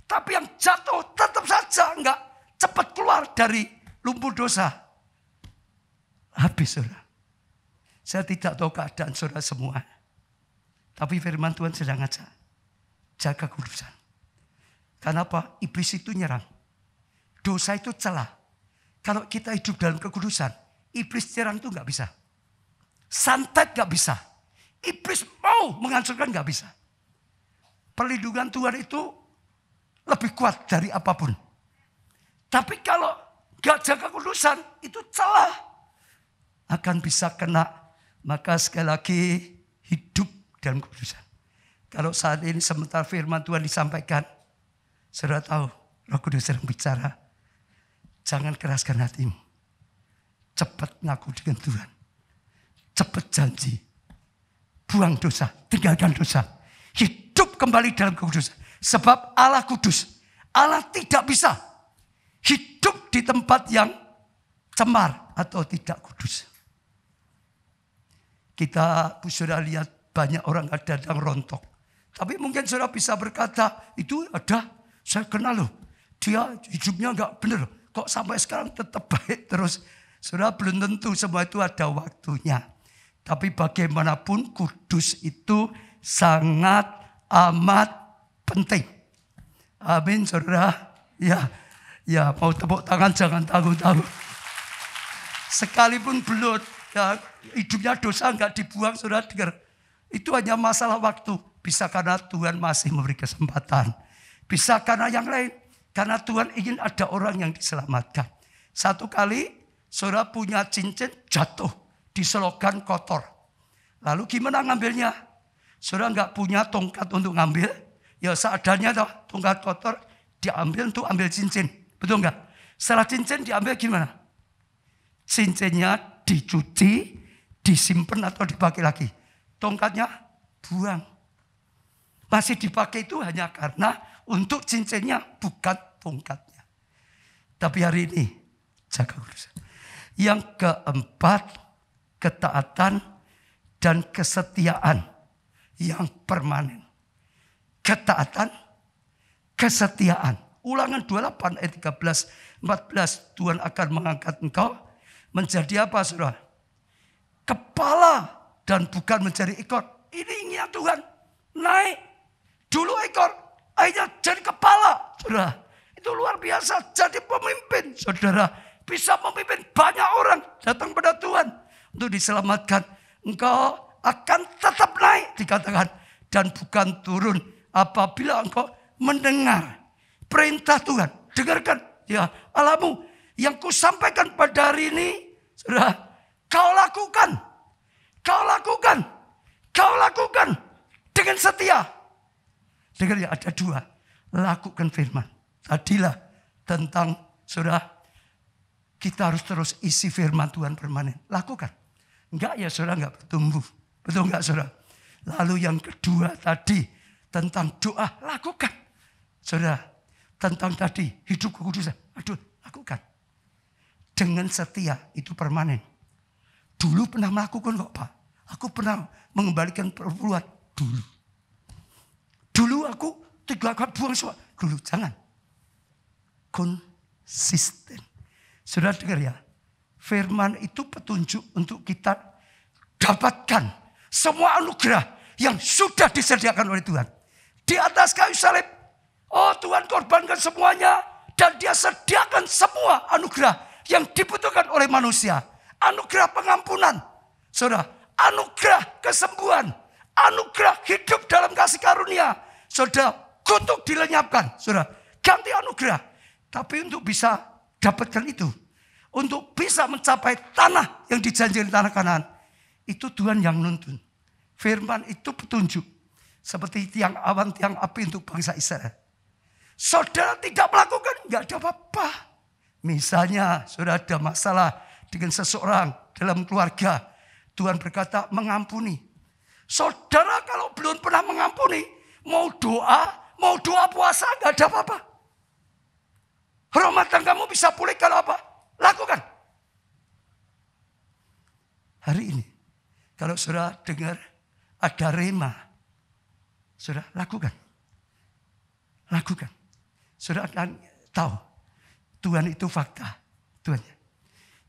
Tapi yang jatuh tetap saja enggak cepat keluar dari lumpur dosa. Habis, saudara. Saya tidak tahu keadaan saudara semua. Tapi firman Tuhan sedang ngajak. Jaga kekudusan. Karena apa? Iblis itu nyerang. Dosa itu celah. Kalau kita hidup dalam kekudusan, iblis nyerang itu enggak bisa. Santet gak bisa. Iblis mau menghancurkan gak bisa. Perlindungan Tuhan itu lebih kuat dari apapun. Tapi kalau gak jaga kekudusan, itu celah. Akan bisa kena. Maka sekali lagi hidup dalam kekudusan. Kalau saat ini sementara firman Tuhan disampaikan. Saudara tahu, Roh Kudus sedang bicara. Jangan keraskan hatimu. Cepat ngaku dengan Tuhan. Cepat janji. Buang dosa. Tinggalkan dosa. Hidup kembali dalam kekudusan. Sebab Allah kudus. Allah tidak bisa hidup di tempat yang cemar atau tidak kudus. Kita saudara lihat banyak orang kadang rontok. Tapi mungkin saudara bisa berkata, itu ada, saya kenal loh. Dia hidupnya enggak benar. Kok sampai sekarang tetap baik terus. Saudara belum tentu, semua itu ada waktunya. Tapi bagaimanapun kudus itu sangat amat penting. Amin, saudara. Ya, mau tepuk tangan jangan tanggung-tanggung. Sekalipun belut, ya, hidupnya dosa enggak dibuang, saudara dengar. Itu hanya masalah waktu. Bisa karena Tuhan masih memberi kesempatan. Bisa karena yang lain. Karena Tuhan ingin ada orang yang diselamatkan. Satu kali, saudara punya cincin jatuh. Di selokan kotor. Lalu gimana ngambilnya? Saudara enggak punya tongkat untuk ngambil. Ya seadanya toh, tongkat kotor diambil untuk ambil cincin. Betul enggak? Setelah cincin diambil gimana? Cincinnya dicuci, disimpan atau dipakai lagi. Tongkatnya buang. Masih dipakai itu hanya karena untuk cincinnya, bukan tongkatnya. Tapi hari ini jaga kekudusan. Yang keempat, ketaatan dan kesetiaan yang permanen. Ketaatan, kesetiaan. Ulangan 28 ayat 13, 14. Tuhan akan mengangkat engkau menjadi apa, saudara? Kepala dan bukan menjadi ekor. Ini inginnya Tuhan. Naik. Dulu ekor, akhirnya jadi kepala. Saudara, itu luar biasa. Jadi pemimpin, saudara. Bisa memimpin banyak orang datang pada Tuhan. Untuk diselamatkan. Engkau akan tetap naik, dikatakan. Dan bukan turun. Apabila engkau mendengar perintah Tuhan. Dengarkan. Ya, Allahmu yang kusampaikan pada hari ini. Saudara, kau lakukan. Kau lakukan. Kau lakukan dengan setia. Dengar ya, ada dua. Lakukan firman. Tadilah tentang saudara, kita harus terus isi firman Tuhan permanen. Lakukan. Enggak ya saudara, enggak bertumbuh. Betul enggak saudara? Lalu yang kedua tadi tentang doa, lakukan. Saudara, tentang tadi hidup kekudusan. Aduh, lakukan. Dengan setia, itu permanen. Dulu pernah melakukan kok Pak. Aku pernah mengembalikan perpuluhan. Dulu aku tidak akan buang suara. Dulu, jangan. Konsisten. Saudara dengar ya. Firman itu petunjuk untuk kita dapatkan semua anugerah yang sudah disediakan oleh Tuhan. Di atas kayu salib. Oh, Tuhan korbankan semuanya. Dan dia sediakan semua anugerah yang dibutuhkan oleh manusia. Anugerah pengampunan. Saudara, anugerah kesembuhan. Anugerah hidup dalam kasih karunia. Saudara, kutuk dilenyapkan. Saudara, ganti anugerah. Tapi untuk bisa dapatkan itu. Untuk bisa mencapai tanah yang dijanjikan tanah Kanaan. Itu Tuhan yang nuntun. Firman itu petunjuk. Seperti tiang awan, tiang api untuk bangsa Israel. Saudara tidak melakukan, enggak ada apa-apa. Misalnya, saudara ada masalah dengan seseorang dalam keluarga. Tuhan berkata mengampuni. Saudara kalau belum pernah mengampuni, mau doa puasa, enggak ada apa-apa. Rumah tanggamu bisa pulih kalau apa? Lakukan. Hari ini, kalau saudara dengar ada rema, saudara lakukan. Lakukan. Saudara akan tahu, Tuhan itu fakta. Tuhan.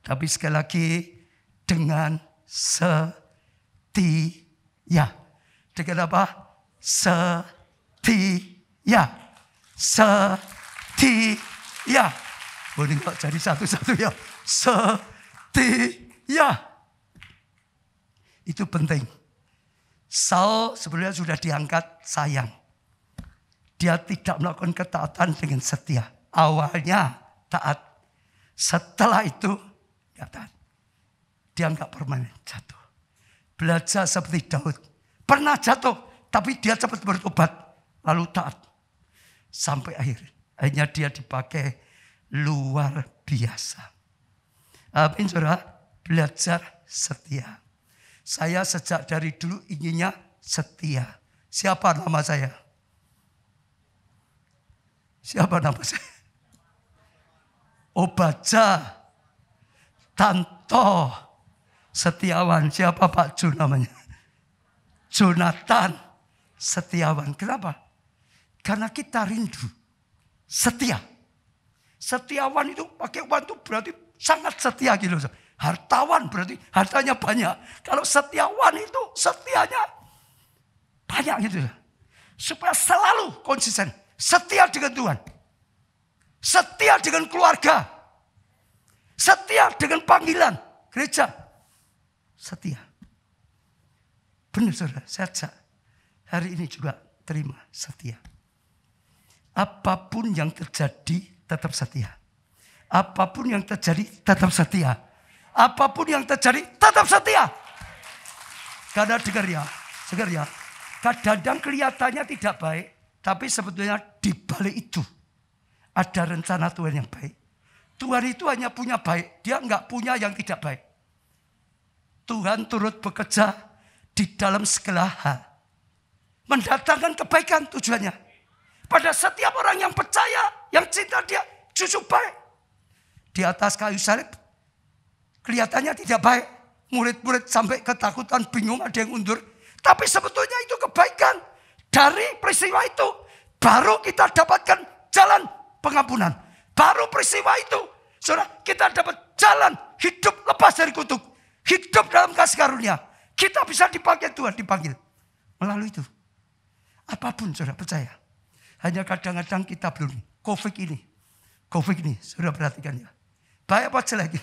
Tapi sekali lagi, dengan setia. Dengan apa? Setia. Setia. Boleh kok jadi satu-satu ya. Setia. Itu penting. Saul sebenarnya sudah diangkat sayang. Dia tidak melakukan ketaatan dengan setia. Awalnya taat. Setelah itu tidak taat. Dia enggak permanen jatuh. Belajar seperti Daud. Pernah jatuh, tapi dia cepat bertobat. Lalu taat. Sampai akhirnya dia dipakai luar biasa. Amin saudara, belajar setia. Saya sejak dari dulu inginnya setia. Siapa nama saya? Siapa nama saya? Obaja Tanto Setiawan. Siapa Pak Jun namanya? Jonathan Setiawan. Kenapa? Karena kita rindu setia. Setiawan itu pakai uang itu berarti sangat setia gitu. Hartawan berarti hartanya banyak. Kalau setiawan itu setianya banyak gitu. Supaya selalu konsisten. Setia dengan Tuhan. Setia dengan keluarga. Setia dengan panggilan gereja. Setia. Benar saudara, saya hari ini juga terima setia. Apapun yang terjadi tetap setia. Apapun yang terjadi tetap setia. Apapun yang terjadi tetap setia. Karena dengar ya. Kadang-kadang kelihatannya tidak baik. Tapi sebetulnya di balik itu ada rencana Tuhan yang baik. Tuhan itu hanya punya baik. Dia enggak punya yang tidak baik. Tuhan turut bekerja di dalam segala hal. Mendatangkan kebaikan tujuannya. Pada setiap orang yang percaya, yang cinta dia, justru baik. Di atas kayu salib, kelihatannya tidak baik. Murid-murid sampai ketakutan, bingung, ada yang undur. Tapi sebetulnya itu kebaikan. Dari peristiwa itu, baru kita dapatkan jalan pengampunan. Baru peristiwa itu, saudara, kita dapat jalan hidup lepas dari kutuk. Hidup dalam kasih karunia. Kita bisa dipakai Tuhan, dipanggil. Melalui itu. Apapun saudara percaya. Hanya kadang-kadang kita belum. Covid ini, saudara perhatikan ya. Baik apa jelek?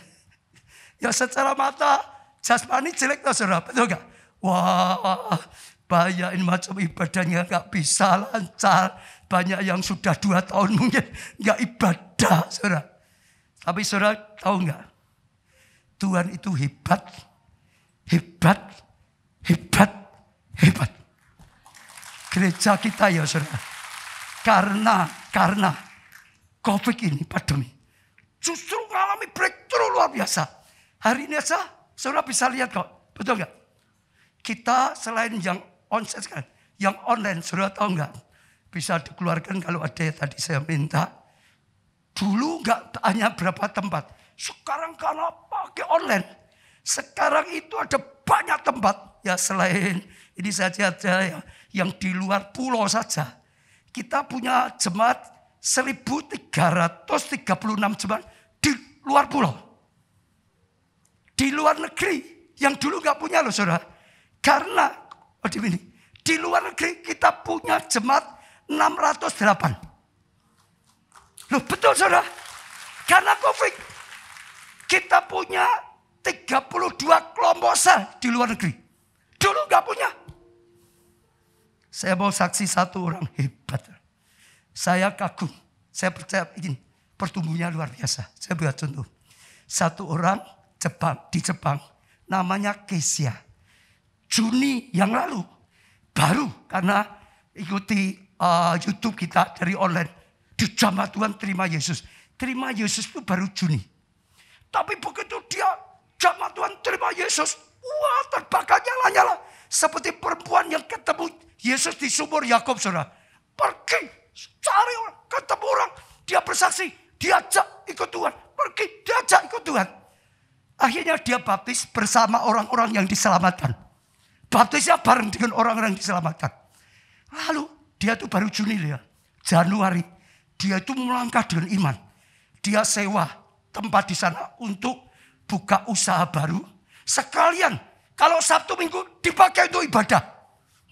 Ya secara mata, jasmani jelek lah saudara, betul gak? Wah, banyak ini macam ibadahnya gak bisa lancar. Banyak yang sudah 2 tahun mungkin gak ibadah saudara. Tapi saudara tahu gak? Tuhan itu hebat Hebat, hebat, hebat. Gereja kita ya saudara. Karena COVID ini, pandemi. Justru mengalami breakthrough luar biasa. Hari ini aja saudara bisa lihat kok. Betul nggak? Kita selain yang onsite kan, yang online saudara tahu nggak? Bisa dikeluarkan kalau ada yang tadi saya minta. Dulu nggak hanya berapa tempat. Sekarang karena pakai online. Sekarang itu ada banyak tempat. Ya selain ini saja ada yang di luar pulau saja. Kita punya jemaat 1.336 jemaat di luar pulau. Di luar negeri. Yang dulu nggak punya loh saudara. Karena di luar negeri kita punya jemaat 608. Loh betul saudara. Karena COVID. Kita punya 32 kelompok sel di luar negeri. Dulu nggak punya. Saya mau saksi satu orang hebat. Saya kagum. Saya percaya ini pertumbuhannya luar biasa. Saya buat contoh. Satu orang di Jepang. Namanya Kesia. Juni yang lalu. Baru karena ikuti YouTube kita dari online. Di jamaah Tuhan terima Yesus. Terima Yesus itu baru Juni. Tapi begitu dia jamaah Tuhan terima Yesus. Wah terbakar nyala-nyala. Seperti perempuan yang ketemu Yesus di sumur Yakub saudara. Pergi cari orang. Ketemu orang. Dia bersaksi. Diajak ikut Tuhan. Pergi diajak ikut Tuhan. Akhirnya dia baptis bersama orang-orang yang diselamatkan. Baptisnya bareng dengan orang-orang yang diselamatkan. Lalu dia tuh baru Juni ya. Januari. Dia itu melangkah dengan iman. Dia sewa tempat di sana untuk buka usaha baru. Sekalian kalau Sabtu Minggu dipakai untuk ibadah.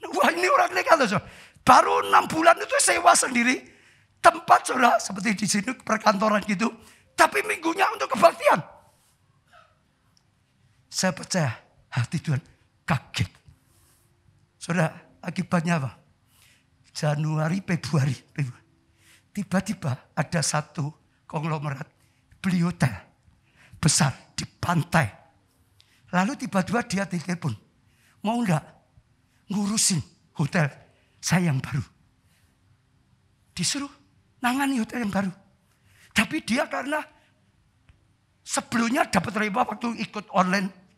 Wah ini orang nekat loh. Baru 6 bulan itu sewa sendiri. Tempat saudara seperti di sini perkantoran gitu. Tapi minggunya untuk kebaktian. Saya percaya hati Tuhan kaget. Saudara akibatnya apa? Januari, Februari. Tiba-tiba ada satu konglomerat beli hotel besar di pantai. Lalu tiba-tiba dia telepon. Mau enggak ngurusin hotel saya yang baru. Disuruh nangani hotel yang baru. Tapi dia karena sebelumnya dapat rema waktu ikut online.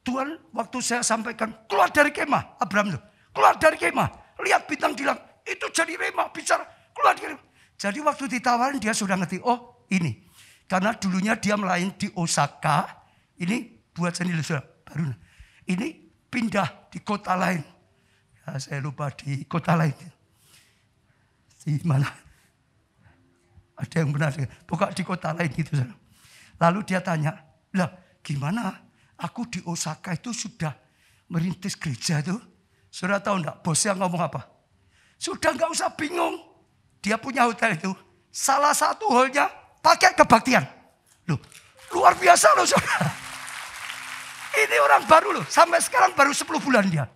Tuhan waktu saya sampaikan keluar dari kemah. Abraham loh. Keluar dari kemah. Lihat bintang dilang. Itu jadi rema bicara. Keluar dari kemah. Jadi waktu ditawarin dia sudah ngerti. Oh ini. Karena dulunya dia melayani di Osaka. Ini buat sendiri sudah baru. Ini pindah di kota lain. Ya, saya lupa di kota lain. Di mana? Ada yang benar. Pokoknya di kota lain gitu. Lalu dia tanya. Lah gimana? Aku di Osaka itu sudah merintis gereja itu. Saudara tahu enggak bosnya ngomong apa? Sudah enggak usah bingung. Dia punya hotel itu. Salah satu hallnya pakai kebaktian. Loh, luar biasa loh saudara. Ini orang baru loh. Sampai sekarang baru 10 bulan dia.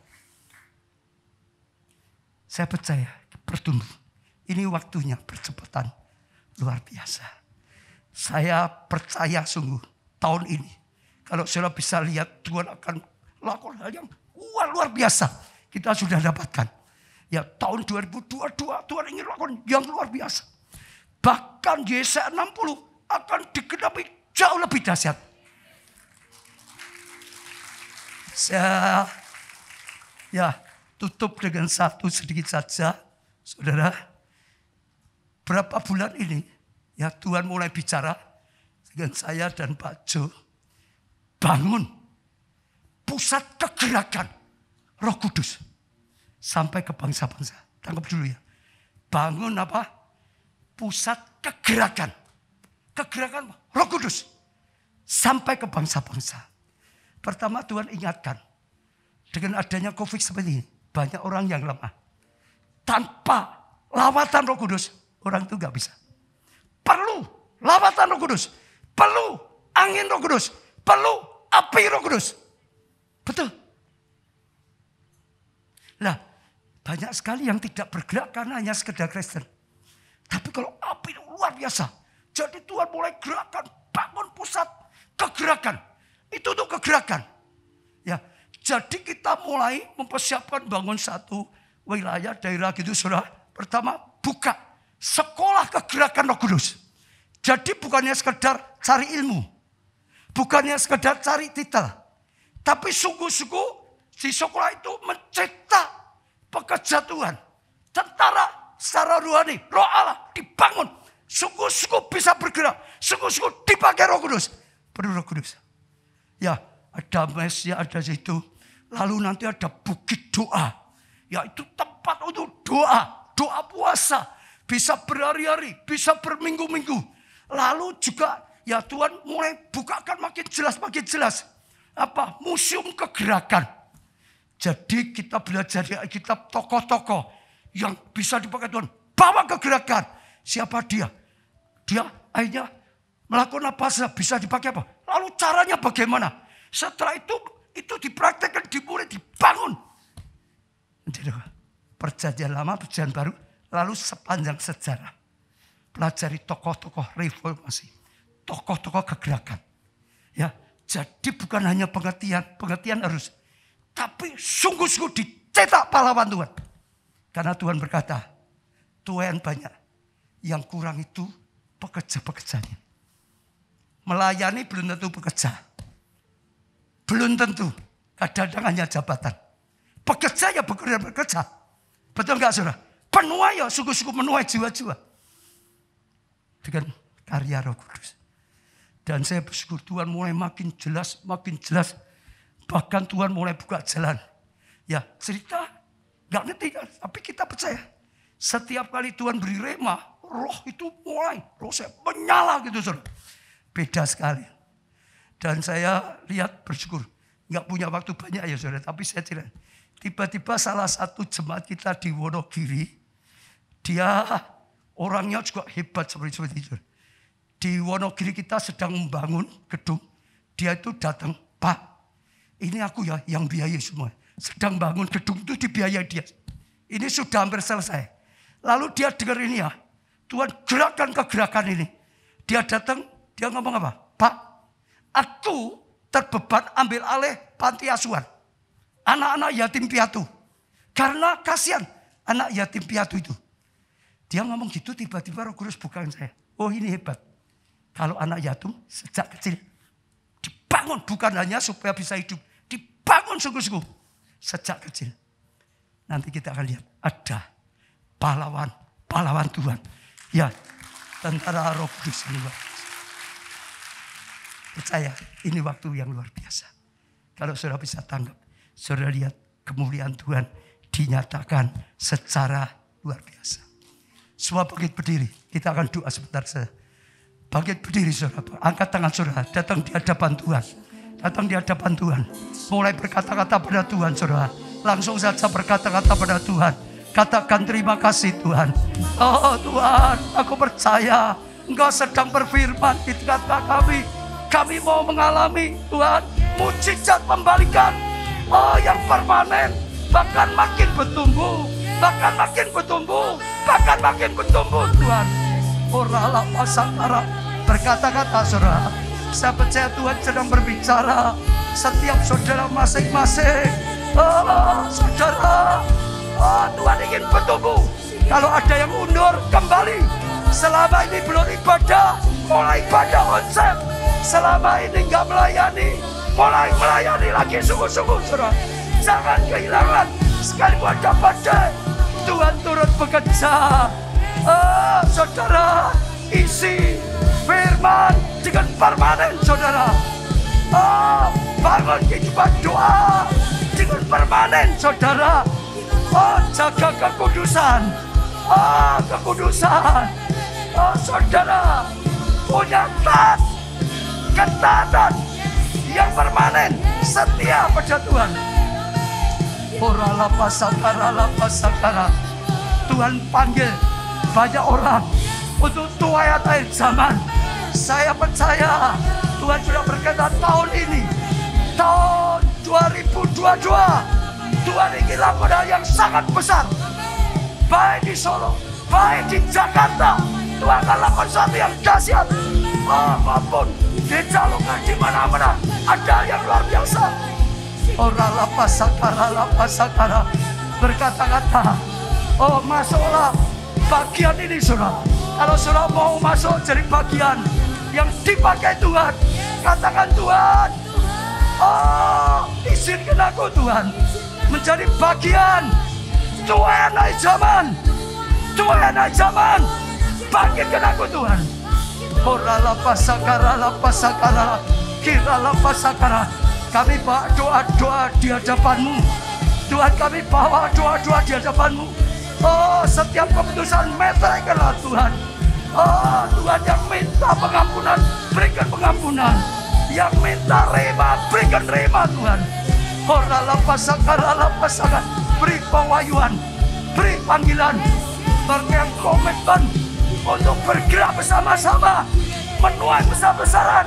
Saya percaya bertumbuh. Ini waktunya percepatan. Luar biasa. Saya percaya sungguh tahun ini. Kalau saudara bisa lihat Tuhan akan lakukan hal yang luar biasa. Kita sudah dapatkan. Ya tahun 2022 Tuhan ingin lakukan yang luar biasa. Bahkan Yesaya 60 akan digenapi jauh lebih dahsyat. Saya tutup dengan satu sedikit saja. Saudara, berapa bulan ini ya Tuhan mulai bicara dengan saya dan Pak Jo. Bangun pusat kegerakan Roh Kudus sampai ke bangsa-bangsa. Tangkap dulu ya. Bangun apa? Pusat kegerakan. Kegerakan Roh Kudus sampai ke bangsa-bangsa. Pertama Tuhan ingatkan. Dengan adanya COVID seperti ini. Banyak orang yang lemah. Tanpa lawatan Roh Kudus. Orang itu gak bisa. Perlu lawatan Roh Kudus. Perlu angin Roh Kudus. Perlu api Roh Kudus. Betul. Lah, banyak sekali yang tidak bergerak karena hanya sekedar Kristen. Tapi kalau api itu luar biasa. Jadi Tuhan mulai gerakan, bangun pusat kegerakan. Itu untuk kegerakan. Ya, Jadi kita mulai mempersiapkan bangun satu wilayah daerah gitu saudara. Pertama buka sekolah kegerakan Roh Kudus. Jadi bukannya sekedar cari ilmu. Bukannya sekedar cari titel. Tapi sungguh-sungguh di sekolah itu mencetak pekerja Tuhan. Tentara secara rohani, Roh Allah dibangun. Sungguh-sungguh bisa bergerak. Sungguh-sungguh dipakai Roh Kudus. Penuh Roh Kudus. Ya, ada mes, ya ada situ. Lalu nanti ada bukit doa. Yaitu tempat untuk doa. Doa puasa. Bisa berhari-hari. Bisa berminggu-minggu. Lalu juga ya Tuhan mulai bukakan makin jelas. Apa? Museum kegerakan. Jadi kita belajar di Alkitab tokoh-tokoh. Yang bisa dipakai Tuhan. Bawa kegerakan. Siapa dia? Dia akhirnya melakukan apa saja. Bisa dipakai apa? Lalu caranya bagaimana? Setelah itu dipraktekkan, dimulai, dibangun. Perjanjian lama, perjanjian baru. Lalu sepanjang sejarah. Pelajari tokoh-tokoh reformasi. Tokoh-tokoh kegerakan. Ya, jadi bukan hanya pengertian harus. Tapi sungguh-sungguh dicetak pahlawan Tuhan. Karena Tuhan berkata, Tuhan banyak. Yang kurang itu pekerja-pekerjanya. Melayani belum tentu pekerja. Belum tentu. Kadang-kadang hanya jabatan. Pekerja ya bekerja. Betul enggak saudara? Penuai ya sungguh-sungguh menuai jiwa-jiwa. Dengan karya Roh Kudus. Dan saya bersyukur Tuhan mulai makin jelas. Bahkan Tuhan mulai buka jalan. Ya cerita enggak ngerti kan. Tapi kita percaya. Setiap kali Tuhan beri rema. Roh itu mulai. Roh saya menyala gitu saudara. Beda sekali. Dan saya lihat bersyukur. Enggak punya waktu banyak ya saudara. Tapi saya cerita. Tiba-tiba salah satu jemaat kita di Wonogiri. Dia orangnya juga hebat seperti itu. Di Wonogiri kita sedang membangun gedung. Dia itu datang. Pak, ini aku ya yang biayai semua. Sedang bangun gedung itu dibiayai dia. Ini sudah hampir selesai. Lalu dia dengar ini ya. Tuhan gerakkan kegerakan ini. Dia datang. Dia ngomong apa? Pak, aku terbeban ambil alih panti asuhan. Anak-anak yatim piatu. Karena kasihan anak yatim piatu itu. Dia ngomong gitu tiba-tiba Roh Kudus bukain saya. Oh ini hebat. Kalau anak yatim sejak kecil. Dibangun bukan hanya supaya bisa hidup. Dibangun sungguh-sungguh. Sejak kecil. Nanti kita akan lihat. Ada pahlawan Tuhan. Ya tentara Roh Kudus ini. Percaya ini waktu yang luar biasa. Kalau saudara bisa tanggap. Saudara lihat kemuliaan Tuhan dinyatakan secara luar biasa. Semua bangkit berdiri. Kita akan doa sebentar saja. Bangkit berdiri saudara. Angkat tangan saudara. Datang di hadapan Tuhan. Datang di hadapan Tuhan. Mulai berkata-kata pada Tuhan saudara. Langsung saja berkata-kata pada Tuhan. Katakan terima kasih Tuhan. Oh Tuhan, aku percaya Engkau sedang berfirman di tengah-tengah kami. Kami mau mengalami Tuhan mujizat pembalikan. Oh yang permanen. Bahkan makin bertumbuh. Bahkan makin bertumbuh Tuhan. Oralah pasangara. Berkata-kata saudara. Saya percaya Tuhan sedang berbicara. Setiap saudara masing-masing. Oh saudara. Oh Tuhan ingin bertumbuh. Kalau ada yang undur kembali. Selama ini belum ibadah. Mulai ibadah konsep. Selama ini enggak melayani. Mulai melayani lagi sungguh-sungguh saudara. Jangan kehilangan. Sekalipun ada badai. Tuhan turut bekerja. Saudara. Isi firman dengan permanen saudara. Bangun kehidupan doa dengan permanen saudara. Jaga kekudusan. Saudara punya ketaatan yang permanen, setia pada Tuhan. Tuhan panggil banyak orang untuk tuaian akhir zaman. Saya percaya Tuhan sudah berkata tahun ini, tahun 2022, Tuhan ingin lakukan hal yang sangat besar. Baik di Solo, baik di Jakarta, Tuhan akan lakukan sesuatu yang dahsyat. Maupun di Calongan, di mana-mana ada yang luar biasa. Ora lapa sakara. Berkata-kata, oh masuklah bagian ini saudara. Kalau saudara mau masuk jadi bagian yang dipakai Tuhan, katakan Tuhan, oh izinkan aku Tuhan menjadi bagian Tuhan naik zaman. Tuhan naik zaman, bangkitkan aku Tuhan. Ora lapa sakara, kira lapa sakara. Kami bawa doa-doa di hadapan-Mu. Tuhan, kami bawa doa-doa di hadapan-Mu. Oh, setiap keputusan meteraikanlah Tuhan. Oh, Tuhan yang minta pengampunan, berikan pengampunan. Yang minta rema, berikan rema Tuhan. Ora lapa sakara, beri pewahyuan, beri panggilan. Berikan komitmen untuk bergerak bersama-sama, menuai besar-besaran,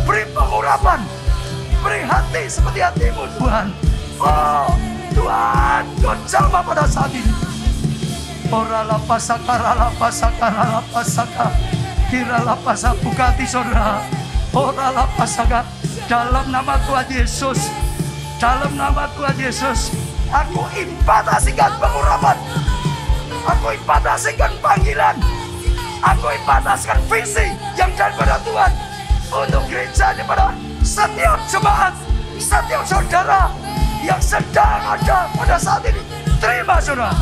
beri pengurapan, beri hati seperti hati-Mu Tuhan. Oh Tuhan, Kau jamah pada saat ini. Ora lapa sakara, kira lapa buka hati saudara. Ora lapa sakara, dalam nama Tuhan Yesus, dalam nama Tuhan Yesus, aku impartasikan pengurapan, aku impartasikan panggilan, aku impartasikan visi yang daripada Tuhan untuk gereja daripada setiap jemaat, setiap saudara yang sedang ada pada saat ini. Terima saudara,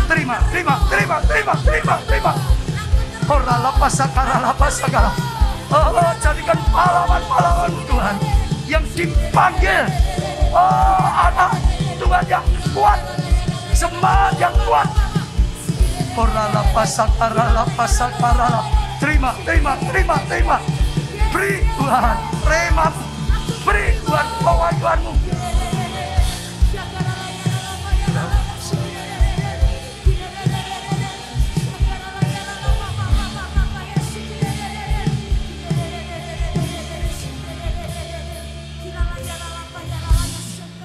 terima. Ora lapa sakara. Oh, jadikan pahlawan-pahlawan Tuhan yang dipanggil. Oh, anak Tuhan yang kuat, jemaat yang kuat. Ora lapa sakara. Terima. Beri Tuhan rema, beri Tuhan pewahyuan-Mu.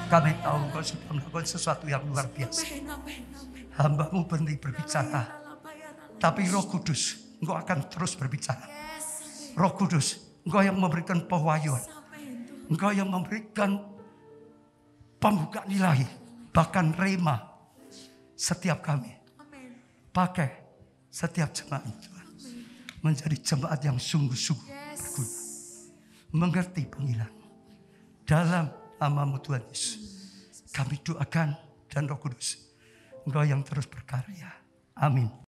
Kami tahu Kau sudah melakukan sesuatu yang luar biasa. Hamba-Mu berhenti berbicara, tapi Roh Kudus, Engkau akan terus berbicara. Roh Kudus, Engkau yang memberikan pewahyuan, Engkau yang memberikan pembukaan ilahi, bahkan rema setiap kami. Pakai setiap jemaat Tuhan menjadi jemaat yang sungguh-sungguh berguna, mengerti panggilan. Dalam nama-Mu Tuhan Yesus, kami doakan, dan Roh Kudus, Engkau yang terus berkarya. Amin.